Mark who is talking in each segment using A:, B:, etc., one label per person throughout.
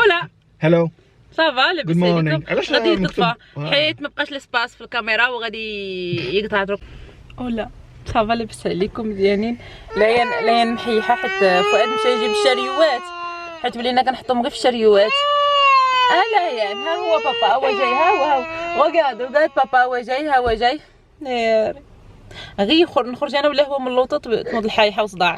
A: هلا
B: هلو
A: صافا لاباس عليكم؟
B: علاش
A: غادي يطفى حيت ما بقاش لاسباس في الكاميرا وغادي يقطع دروك. ولا صافا لاباس عليكم مزيانين. ليان محيحه حيت فؤاد مشى يجيب الشريوات حيت ولينا كنحطهم غير في الشريوات. ليان ها هو بابا هو جاي ها هو غاد بابا هو جاي ها هو جاي. غير نخرج انا ولا هو من اللوطه تنوض الحايحه وصداع.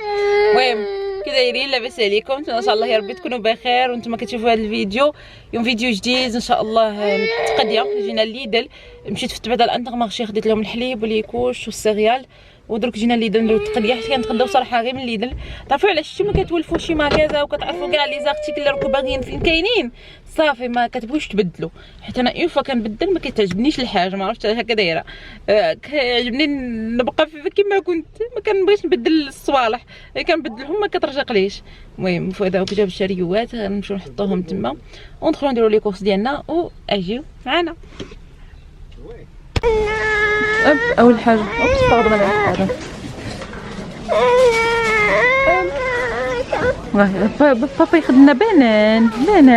A: المهم كي دايرين لاباس عليكم ان شاء الله يا ربي تكونوا بخير وانتم كتشوفوا هذا الفيديو يوم فيديو جديد ان شاء الله. تقديه جينا ليدل مشيت فتت بعدا الانترمارشي خديت لهم الحليب واليكوش والسيريال ودرك جينا ليدل نديرو التقديه حيت كنتقداو صراحه غير من ليدل. تعرفوا علاش شتي ملي كتولفوا شي ماكازا وكتعرفوا كاع لي زارتيكل اللي راكم باغيين فين كاينين صافي ما كتبغيوش تبدلوا. حيت انا اون فوا كنبدل ما كتعجبنيش الحاجه ما عرفتش هكا دايره. كيعجبني نبقى كما كنت ما كنبغيش نبدل الصوالح كنبدلهم ما كترجقليش. المهم فؤاد هاك جاب الشريوات غنمشيو نحطوهم تما وندخلو نديرو لي كورس ديالنا واجيو معنا. اول حاجه استغرب انا هذا بابا ياخذ لنا بنان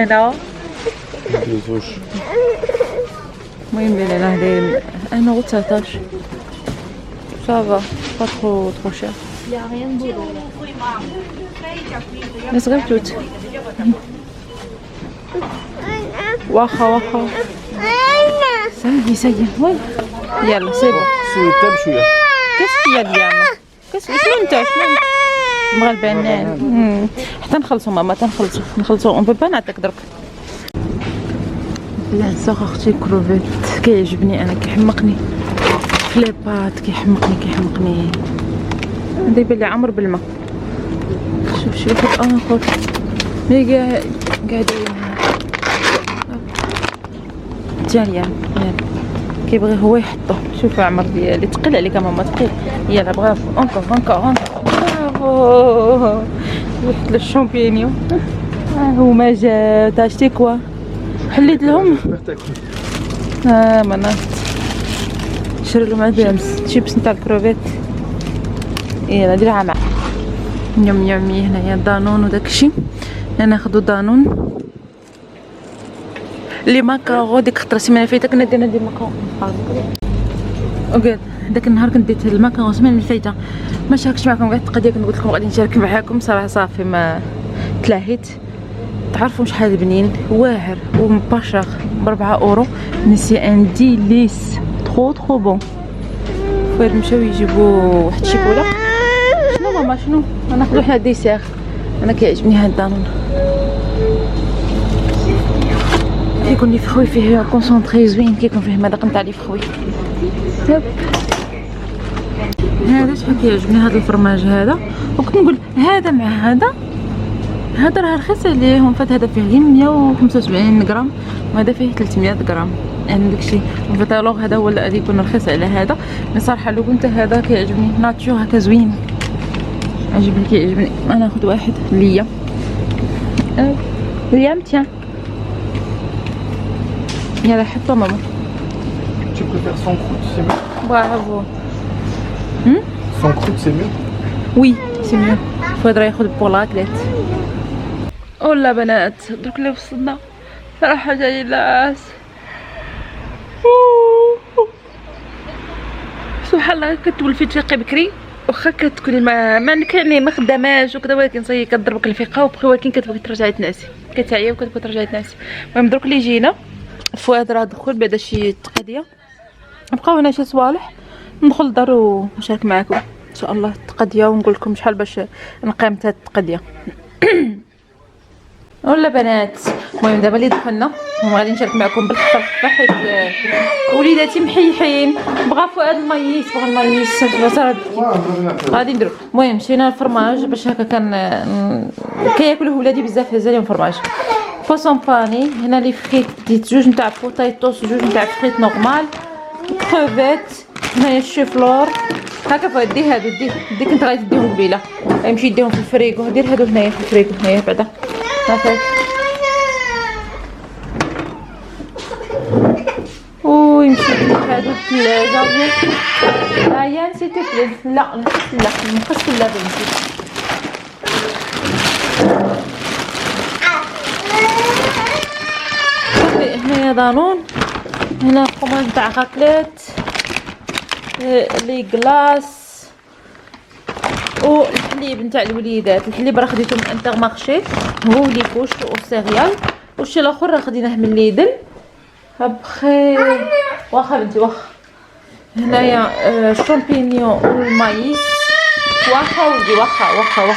A: لا
B: دوزوش.
A: المهم انا هدايا انا غو 19 صافا با ترو شير بس غير توت واخا ساي وي يلا سي بون
B: سوي حتى بشويه
A: كاس ديالنا كاس شنو انت شنو بغا البنان حتى نخلصوا ماما نخلصوا اون بو با نعطيك درك. العزاق اختي كروفيت كيعجبني انا كيحمقني فليبات كيحمقني هذا يبان لي عمر بالماء. شوف اخر مي قاعدين تاليا كيبغي هو يحطو. شوف عمر ديالي ثقيل عليك ماما ثقيل. يلا برافو اونكور برافو. يحط له الشامبينيو هما جا تاعشتي كوا حليت لهم مناط شري لهم عاد شيبس نتاع الكروفيت. يلا نديرها مع يومي هنايا دانون وداكشي. ناخذ دانون لي ماكارو ديك خطره السيمانه اللي فايته كنا درنا ماكارو وقال داك النهار كنت ديت الماكارو السيمانه اللي فايته ما شاركتش معكم كاع التقديه كنت قلت لكم غادي نشارك معاكم صراحه صافي ما تلاهيت. تعرفوا شحال بنين واعر ومباشر ب4 اورو نسي ان ديليس ترو بون. فاير مشاو يجيبوا واحد الشيكولا. شنو ماما شنو ناخذ حنا ديسير انا كيعجبني هاد الدانون كيكون لي فخوي فيه كونسونطري زوين كيكون فيه مذاق نتاع لي فخوي. هذا شحال كيعجبني هذا الفرماج هذا وكنت نقول هذا مع هذا راه رخيص عليهم. فات هذا فيه غير 175 غرام وهذا فيه 300 غرام يعني داكشي الفيتالوغ هذا هو اللي غادي يكون رخيص على هذا. مي صراحه لو قلت هذا كيعجبني ناتشور هكا زوين كيعجبني. انا ناخذ واحد ليا متيان يلا حطو ماما.
B: Tu préfères sans croûte, c'est mieux.
A: برافو.
B: Sans croûte, c'est mieux.
A: وي سي ميو. فؤاد راه ياخذ بور لاكليت. ولا بنات درك اللي وصلنا صراحه جاي لاس سبحان الله. كتولفي تفيقي بكري واخا كتكوني ما كاينين ما خداماش وكذا ولكن صاي كضربك الفيقه ولكن كتبغي ترجعي تنعسي كتعيا وكتبغي ترجعي تنعسي. المهم دروك اللي جينا فؤاد راه دخل بعدا شي تقديه نبقاو هنا شي صوالح ندخل للدار ونشارك معكم ان شاء الله التقديه ونقول لكم شحال باش نقيمت هاد التقديه. ولا بنات المهم دابا اللي دخلنا وغادي نشارك معكم بالخفه حيت وليداتي محيحين. بغا فؤاد الميس غادي نديرو. المهم مشينا للفرماج باش هكا كياكلوه ولادي بزاف هزا لهم فرماج. بوسون باني هنا لي فريت ديت جوج نتاع بوطايطوس جوج نتاع فريت نورمال كروفيت هنايا الشيفلور هكا فؤاد دي هادو دي كنت غادي تديهم قبيله غيمشي يديهم في الفريكو. دير هادو هنايا في الفريكو هنايا بعدا هكاك. ويمشي هادو الثلاجه هيا نسيتي لا نقص لا بنتي دانون. هنا فرماج تاع غاكليت، لي كلاص، والحليب نتاع الوليدات. الحليب راه خديته من انترمارشي، هو لي كوش والسيريال. والشي الاخر راه خديناه من ليدل. ابخي واخا بنتي واخا. هنايا الشامبينيون والمايس. واخا ولدي واخا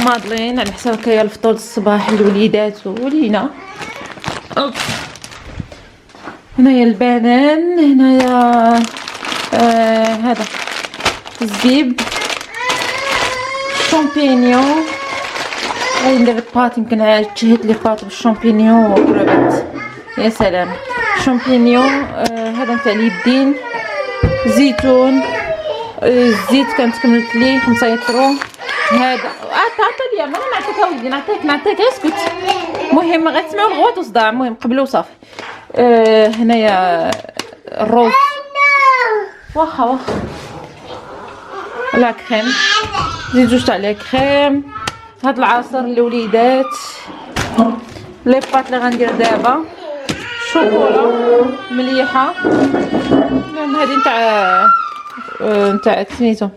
A: مادلين على حساب كايا الفطور الصباح الوليدات ولينا. هنايا البنان. هنايا هذا الزبيب، شامبينيون. غادي ندير بات، يمكن عاد تشهيت لي بات بالشامبينيون وكروفيت. يا سلام. شامبينيون هذا نتاع اليدين. زيتون، الزيت كانت كملت لي 5 يترو. هذا عطا ليا، ما نعطيك اولدي، نعطيك اسكت. المهم غتسمعوا الغوات وصداع. المهم قبلوا صافي. هنايا الروز. واخا لا كريم، زيد جوج تاع لا كريم. هاد العصير للوليدات. لي بات اللي غندير دابا. شوكولا مليحه. المهم هادي نتاع سميتو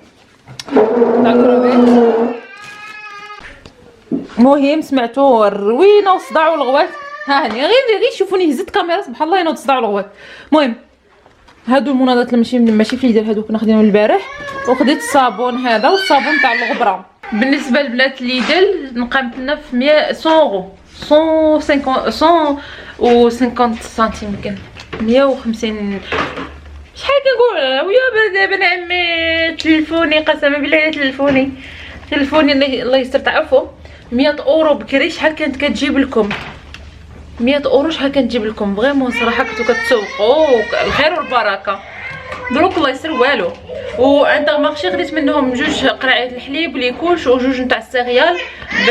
A: تاع كروفيت. المهم سمعتو الروينه والصداع والغوات. ها هاني غير شوفوني هزت الكاميرا سبحان الله ينوض الصداع والغوات. المهم هادو المناضات اللي ماشي في اليد، هادو كنا خدينهم البارح. وخديت الصابون هذا والصابون تاع الغبره. بالنسبه لبنات ليدل نقامت لنا في 100 اورو 150 سنتيم، يمكن 150. شحال كنقول ويا بن عمي تلفوني، قسما بالله تلفوني الله يستر. تعرفوا 100 اورو بكري شحال كانت كتجيب لكم؟ 100 اورو شحال كانت تجيب لكم؟ فريمون صراحه كنتو كتسوقوا الخير والبركه. دروك الله يسر والو. وعند مارشي خديت منهم 2 قرعات الحليب لي كوش و2 نتاع السيريال ب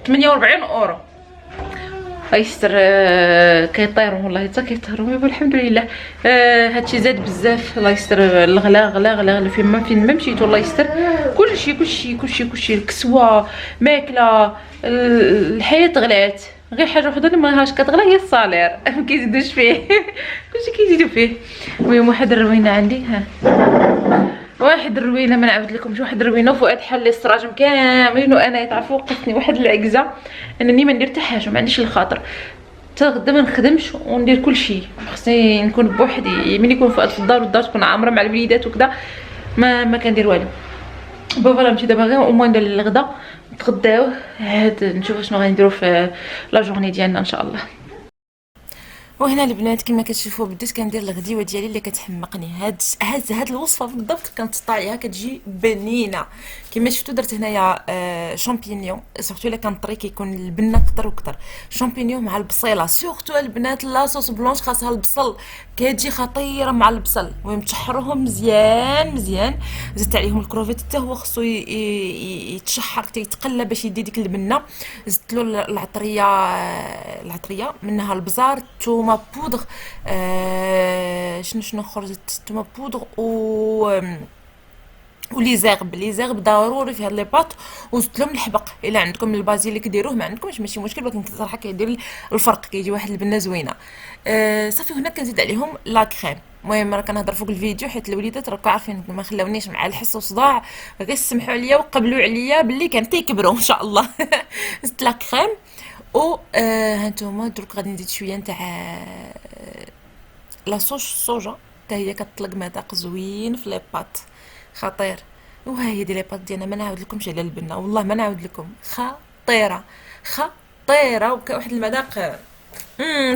A: 48 اورو. يستر كيطيروا والله حتى كيطيروا. الحمد لله. هادشي زاد بزاف الله يستر. الغلا فين ما مشيتو الله يستر. كلشي الكسوه ماكله الحياه غلات. غير حاجه وحده اللي ماهاش كتغلى هي الصالير. ما كيزيدوش فيه. كلشي كيزيدوا فيه. المهم واحد الروينه عندي. واحد الروينه ما نعاود لكمش. واحد الروينه فؤاد حل لي السراجم كاملين وانا تعرفوا وقفتني واحد العكزه انني ما ندير حتى حاجه، ما عنديش الخاطر حتى غدا ما نخدمش وندير كلشي. خصني نكون بوحدي. ملي يكون فؤاد في الدار والدار تكون عامره مع الوليدات وكذا ما كندير والو. فوالا نمشي دابا غير او ندير الغدا نتغداو عاد نشوف شنو غنديروا في لا جورني ديالنا ان شاء الله. وهنا البنات كما كتشوفوا بديت كندير الغديوه ديالي اللي كتحمقني. هاد الوصفه بالضبط كنتطاعيها كتجي بنينه. كما شفتوا درت هنايا شامبينيون، سورتو الا كان طري كيكون البنه كتر وكتر. شامبينيون مع البصيله، سورتو البنات لاصوص بلونش خاصها البصل، كتجي خطيره مع البصل. المهم تشحروهم مزيان. زدت عليهم الكروفيت حتى هو خصو يتشحر حتى يتقلى باش يدي ديك البنه. زدت له العطريه منها البزار، الثومه بودغ، شنو اخر زدت الثومه بودغ ولي زيرب ضروري في هاد لي باط. وزدت لهم الحبق. الا عندكم البازيليك ديروه، ما عندكمش ماشي مشكل، ولكن صراحه كيدير الفرق، كيجي واحد البنه زوينه. صافي هنا كنزيد عليهم لا كريم. المهم راه كنهضر فوق الفيديو حيت الوليدات راكم عارفين ما خلاونيش مع الحس وصداع، غير سمحوا عليا وقبلوا عليا باللي كان تيكبروا ان شاء الله. زدت لا كريم و هانتوما درك غادي نزيد شويه نتاع لاصوص الصوجا حتى هي كتطلق مذاق زوين في لي بات خطير. وها هي دي لي بات ديالنا، ما نعاود لكمش على البنه والله ما نعاود لكم. خطيره وواحد المذاق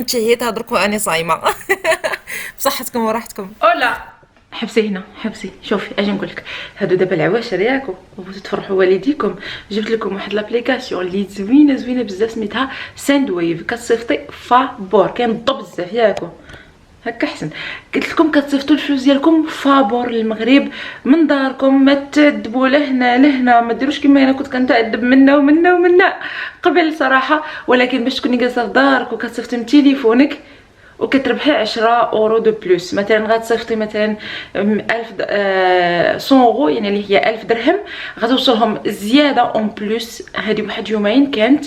A: تشهيتها درك واني صايمه. بصحتكم وراحتكم. اولا حبسي هنا حبسي. شوفي اجي نقول لك، هادو دابا العواشر ياكو وبغيتو تفرحوا والديكم، جبت لكم واحد لابليكاسيون اللي زوينه بزاف سميتها ساندويف. كتصيفطي فابور، كاين الضو بزاف ياكو هكا حسن. قلت لكم كتصيفطوا الفلوس ديالكم فابور للمغرب من داركم، ما تعذبوا لهنا ما ديروش كما انا كنت كنتعذب منا قبل صراحه. ولكن باش تكوني جالسه في دارك وكتصيفطي من تليفونك وكتربحي 10 اورو دو بلوس. مثلا غتصيفطي مثلا 1000 100 اورو يعني اللي هي 1000 درهم، غتوصلهم زياده اون بلوس. هذه واحد يومين كانت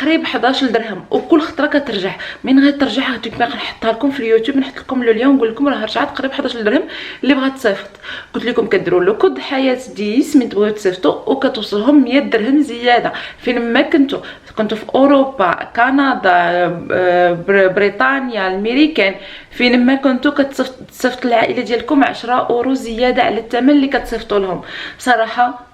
A: قريب 11 درهم، وكل خطره كترجع. من غترجعها غنحطها لكم في اليوتيوب، نحط لكم له اليوم نقول لكم راه رجعت قريب 11 درهم. اللي بغات تصيفط قلت لكم كديروا له كود حياه 10 من تبغيو تصيفطوا، وكتوصلهم 100 درهم زياده فين ما كنتو في اوروبا، كندا، بريطانيا، الميريكان، فين ما كنتو كتصيفط العائله ديالكم 10 اورو زياده على الثمن اللي كتصيفطوا لهم. بصراحه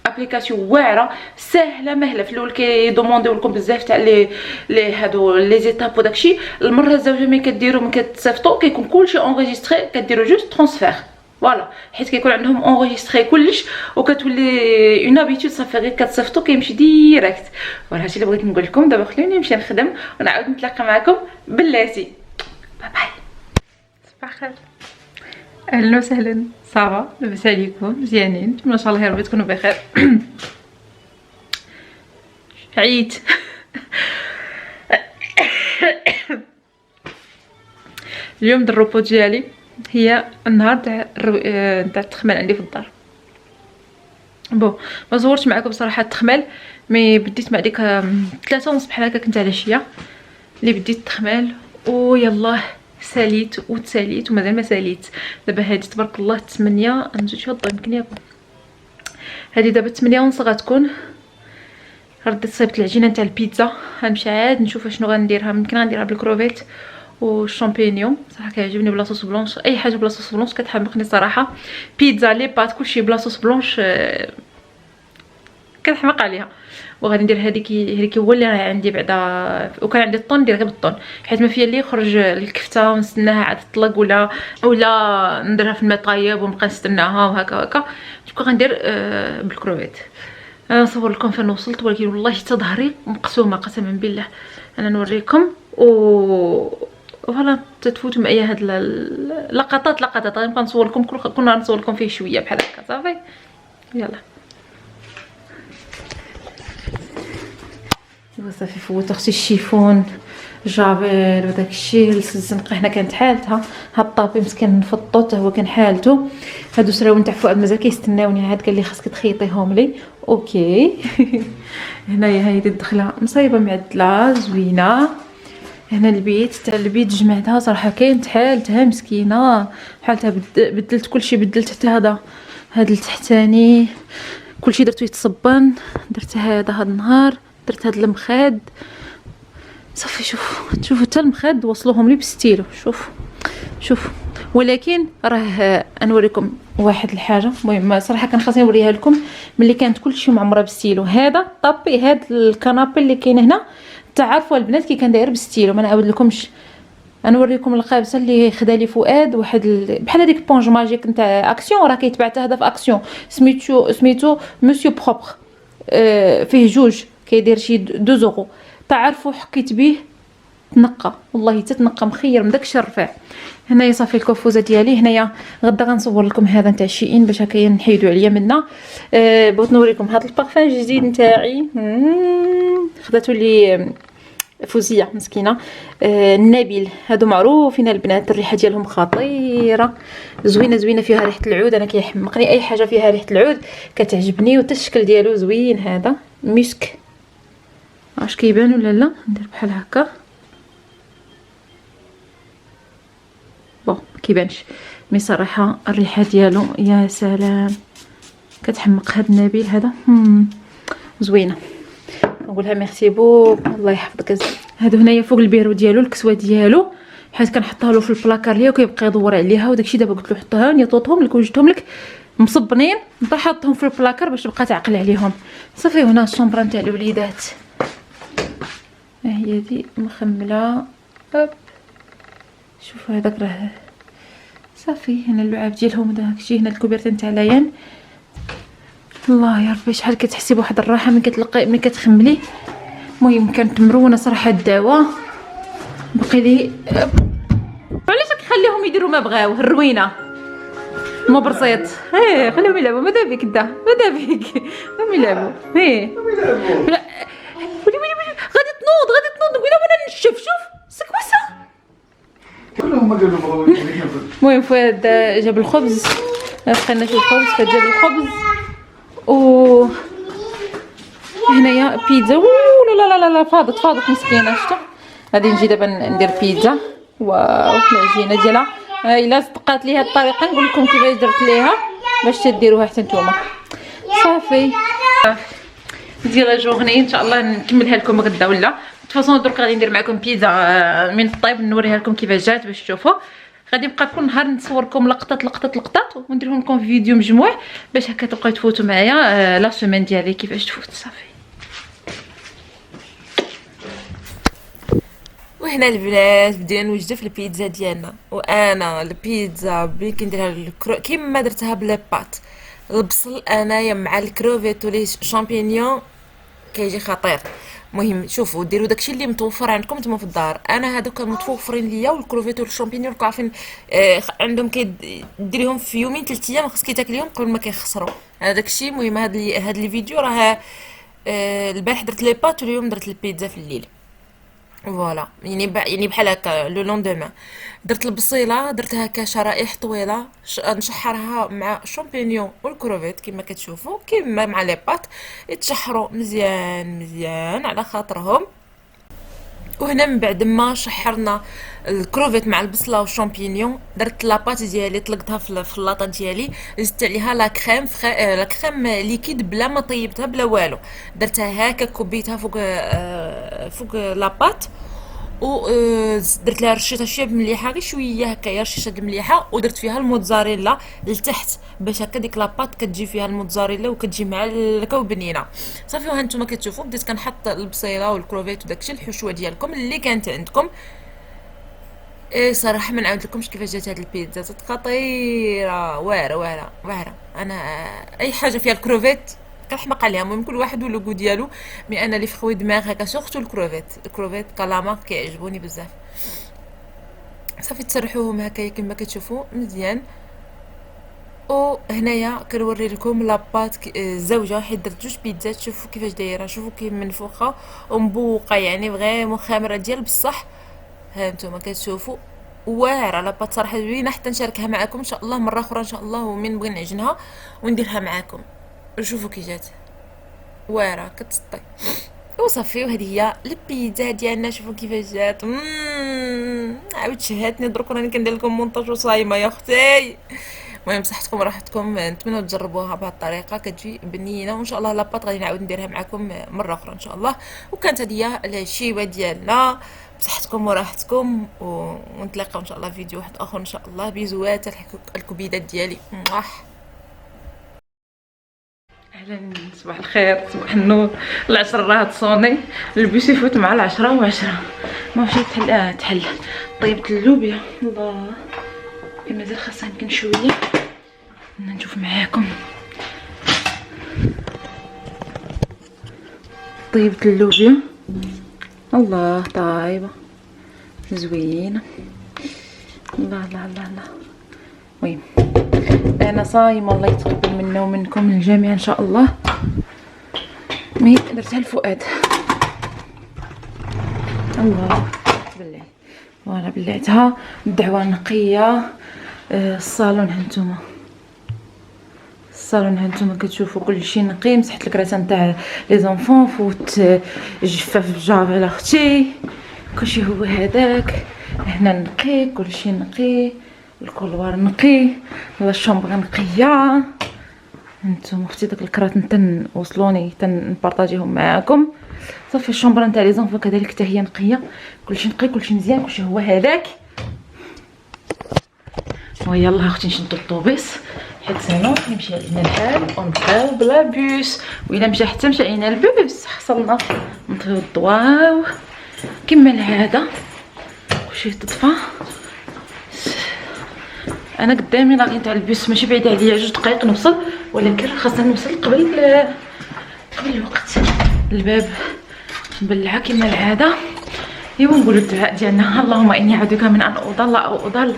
A: ابليكاسيون واعره ساهله مهله. في الاول كيدومونديو لكم بزاف تاع لي هادو لي زيتاب وداكشي. المره الزوجه ملي كديروا ملي كتصيفطوا كيكون كلشي اونغيستري، كديروا جوست ترانسفير فوالا، حيت كيكون عندهم اونغيستري كلش، وكتولي اون هابيتود صافي غير كتصيفطوا كيمشي ديريكت. فوالا هادشي اللي بغيت نقول لكم. دابا خليوني نمشي نخدم ونعاود نتلاقى معكم بلاتي. باي باي. صباح الخير. اهلا وسهلا. صافا لاباس عليكم؟ مزيانين ما شاء الله، يا ربي تكونوا بخير. عييت. اليوم الروبو ديالي هي النهار تاع التخمال عندي في الدار. ما صورتش معكم بصراحه التخمال، مي بديت مع ديك 3:30 بحال هكا كنت على شيه اللي بديت التخمال، ويلاه ساليت وتساليت ومازال ما ساليت. دابا هادي تبارك الله 8 نزيد شويه الضوء يمكن ياكل. هادي دابا 8:30 غتكون. رديت صايبت العجينه نتاع البيتزا، غنمشي عاد نشوف شنو غنديرها. يمكن غنديرها بالكروفيت والشامبينيون، صراحه كيعجبني بلا صوص بلونش. اي حاجه بلا صوص بلونش كتحمقني صراحه. بيتزا لي بات كلشي بلا صوص بلونش كنحماق عليها. وغادي ندير هذيك هو اللي راه عندي بعدا، وكان عندي الطون ندير غير بالطون حيت ما فيا اللي يخرج الكفته ونستناها عاد تطلق، ولا نديرها في الماء طايب ونبقى نستناها وهكا. دوكا غندير بالكروفيت. انا نصور لكم فين وصلت، ولكن والله حتى ظهري مقسومه قسما بالله. انا نوريكم فوالا تتفوتوا معايا هاد اللقطات. غنبقى نصور لكم كل نهار نصور لكم فيه شويه بحال هكا. صافي يلا. صافي فوت اختي الشيفون جافيل وداكشي الزنقه هنا كانت حالتها. هاد الطابي مسكين نفطو حتى هو كان حالته. هادو سراو نتاع فؤاد مازال كيستناوني، عاد قال لي خاصك تخيطيهم لي. اوكي. هنايا هايدي الدخله مصايبه معدله زوينه. هنا البيت جمعتها صراحه كانت حالتها مسكينه، حالتها بدلت كلشي، بدلت حتى هذا التحتاني كلشي درتو يتصبن. درت هذا هاد النهار، درت هاد المخاد صافي. شوفوا حتى المخاد وصلوهم لي بستيلو. شوف ولكن راه نوريكم واحد الحاجه مهمه صراحه كان خاصني نوريها لكم. ملي كانت كلشي معمره بستيلو، هذا طابي هاد الكنابي اللي كاين هنا تعرفوا البنات كي كان داير بستيلو. ما نعاود لكمش، نوريكم القابسه اللي خدا لي فؤاد، واحد بحال هذيك بونج ماجيك نتاع اكسيون، راه كيتباع حتى هذا في اكسيون، سميتو مسيو بروبر. فيه جوج كيدير شي 2 يورو. تعرفوا حكيت به تنقى، والله تتنقى مخير من داكشي الرفيع. هنايا صافي الكفوزه ديالي. هنايا غدا غنصور لكم هذا نتاع شيئين باش هكا نحيدوا عليا منا. بغيت نوريكم هذا البارفان الجديد نتاعي، خداتو لي فوزيه مسكينه. النبيل هادو معروفين البنات، الريحه ديالهم خطيره زوينه فيها ريحه العود. انا كيحمقني اي حاجه فيها ريحه العود كتعجبني، وحتى الشكل ديالو زوين. هذا مسك، واش كيبان ولا لا؟ ندير بحال هكا كيبانش، مي صراحه الريحه ديالو يا سلام كتحمق. هذا النبيل هذا زوينه، نقولها ميرسي بوك الله يحفظك. هادو هنايا فوق البيرو ديالو الكسوه ديالو، حيت كنحطها له في البلاكار ليا وكيبقى يدور عليها وداكشي. دابا قلت له حطها نيطوطهم لك وجدتهم لك مصبنين، نبقى حاطهم في البلاكار باش تبقى تعقل عليهم. صافي هنا الشومبره نتاع الوليدات، ها هي دي مخمله. شوفوا هذاك راه صافي. هنا اللعاب ديالهم داكشي. هنا الكوبرته نتاع ليان. الله يا ربي شحال كتحسي بواحد الراحه ملي كتخملي. المهم كانت مرونه صراحه الدعوه. بقي لي علاش كنخليهم يديروا ما بغاو الروينه مو برصيط. خليهم يلعبوا. ماذا بك انت؟ ماذا بك؟ هم يلعبوا. لا غادي تنوض نقولها وانا نشف. شوف سكوسه
B: كلهم قالوا بغاو.
A: المهم فؤاد جاب الخبز، بقينا في الخبز. فجاب الخبز و هنايا بيتزا. لا لا لا لا فاضت مسكينه. شتا غادي نجي دابا ندير بيتزا. واو العجينه ديالها الا صدقات لي هاد الطريقه نقول لكم كيفاش درت ليها باش تديروها حتى نتوما. صافي ديال لا جورني ان شاء الله نكملها لكم غدا ولا فاصون. درك غادي ندير معكم بيتزا من الطيب نوريها لكم كيفاش جات باش تشوفوا. غادي نبقى كل نهار نصوركم لقطات ونديرهم لكم في فيديو مجموع باش هكا تبقاو تفوتوا معايا لا سيمين ديالي كيفاش تفوت. صافي وهنا البنات بدينا نوجدوا في البيتزا ديالنا. وانا البيتزا بلي كنديرها كيما درتها بلا بات البصل انايا مع الكروفيت ولي شامبينيون كيجي خطير. المهم شوفوا ديروا داكشي اللي متوفر عندكم نتوما في الدار. انا هادوك متوفرين ليا والكروفيت والشامبينيون عارفين عندهم كيديريهم في يومين 3 ايام خصك تاكليهم قبل ما كيخسروا. هذا داكشي المهم. هاد الفيديو راه البارح درت لي بات واليوم درت البيتزا في الليل. فوالا يعني بحال هكا لو لوندومان درت البصيله درتها هكا شرائح طويله نشحرها مع الشامبينيون والكروفيت كما كتشوفوا كما مع لي بات يتشحروا مزيان على خاطرهم. وهنا من بعد ما شحرنا الكروفيت مع البصله والشامبينيون درت لاباط ديالي طلقتها في الخلاطه ديالي زدت عليها لا كريم ليكيد بلا ما طيبتها بلا والو. درتها هكا كبيتها فوق لاباط ودرت لها رشيتها شويه بمليحه غير شويه هكايا رشيشه المليحه ودرت فيها الموتزاريلا لتحت باش هكا ديك لاباط كتجي فيها الموتزاريلا وكتجي مع الكاو بنينه. صافي وها نتوما كتشوفوا بديت كنحط البصيله والكروفيت وداكشي الحشوه ديالكم اللي كانت عندكم. صراحه ما نعاود لكمش كيفاش جات هاد البيتزا خطيره واعره. انا اي حاجه فيها الكروفيت كنحماق عليها. المهم كل واحد واللوغو ديالو مي انا اللي في خوي دماغ هكا سورتو الكروفيت كلامار كيعجبوني بزاف. صافي تسرحوهم هكا كما كتشوفوا مزيان. وهنايا كنوري لكم لاباط الزوجه حيت درت 2 بيتزات. شوفوا كيفاش دايره شوفوا كيف منفوخه ومبوقه يعني فريمون خامره ديال بصح. ها نتوما كتشوفوا واعره لاباط صراحه زوينه حتى نشاركها معكم ان شاء الله مره اخرى ان شاء الله ومن نبغي نعجنها ونديرها معكم. شوفوا كي جات واعره كتسطي. وصافي وهذه هي البيتزا ديالنا. شوفوا كيفاش جات عاود شهاتني درك راني كندير لكم مونتاج وصايمه يا اختي. المهم صحتكم وراحتكم نتمنى تجربوها بهذه الطريقه كتجي بنينه وان شاء الله لاباط غادي نعاود نديرها معكم مره اخرى ان شاء الله. وكانت هذه هي الشيوه ديالنا بصحتكم وراحتكم ونتلاقاو ان شاء الله في فيديو واحد اخر ان شاء الله. بيزوات الكبيدات ديالي. اهلا صباح الخير صباح النور. العشرة راه تصوني البيس يفوت مع 10:10 ما مشيت تحل. طيبت اللوبيا الله مازال خاصها يمكن شويه نشوف معاكم. طيبت اللوبيا الله طايبه زوينه الله الله الله الله. المهم انا صايمه الله يتقبل منا ومنكم من الجميع ان شاء الله. مي درتها لفؤاد الله بالله وانا بلعتها الدعوه نقيه. الصالون هانتوما كتشوفوا كلشي نقي. مسحت الكراسه تاع لي زونفون فوت جفاف جاف على اختي كلشي هو هذاك. هنا نقي كلشي نقي الكولوار نقي لا الشومبر نقيه. هانتوما اختي داك الكرات وصلوني تنبارطاجيهم معاكم. صافي الشومبر نتاع لي زونفون كذلك حتى هي نقيه كلشي نقي كلشي مزيان كلشي هو هذاك. ويلا اختي نشدو الطوبيس حيت سينو يمشي علينا الحال ونبقاو بلا بوس. وإلا مشى حتى مشى علينا البوس خصنا نطفيو الضواو كما العاده كلشي تطفى. انا قدامي لاغي تاع البوس ماشي بعيد عليا 2 دقائق نوصل ولكن خاصني نوصل قبل الوقت. الباب مبلعه كما العاده. ايوا نقولوا الدعاء ديالنا اللهم اني اعوذ من ان اضل او اضل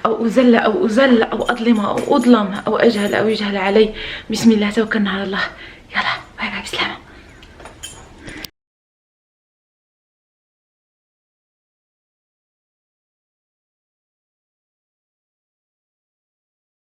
A: او ازل او ازل او اظلم او اظلم او اجهل او يجهل علي. بسم الله توكلنا على الله. يلا باي باي بسلامه.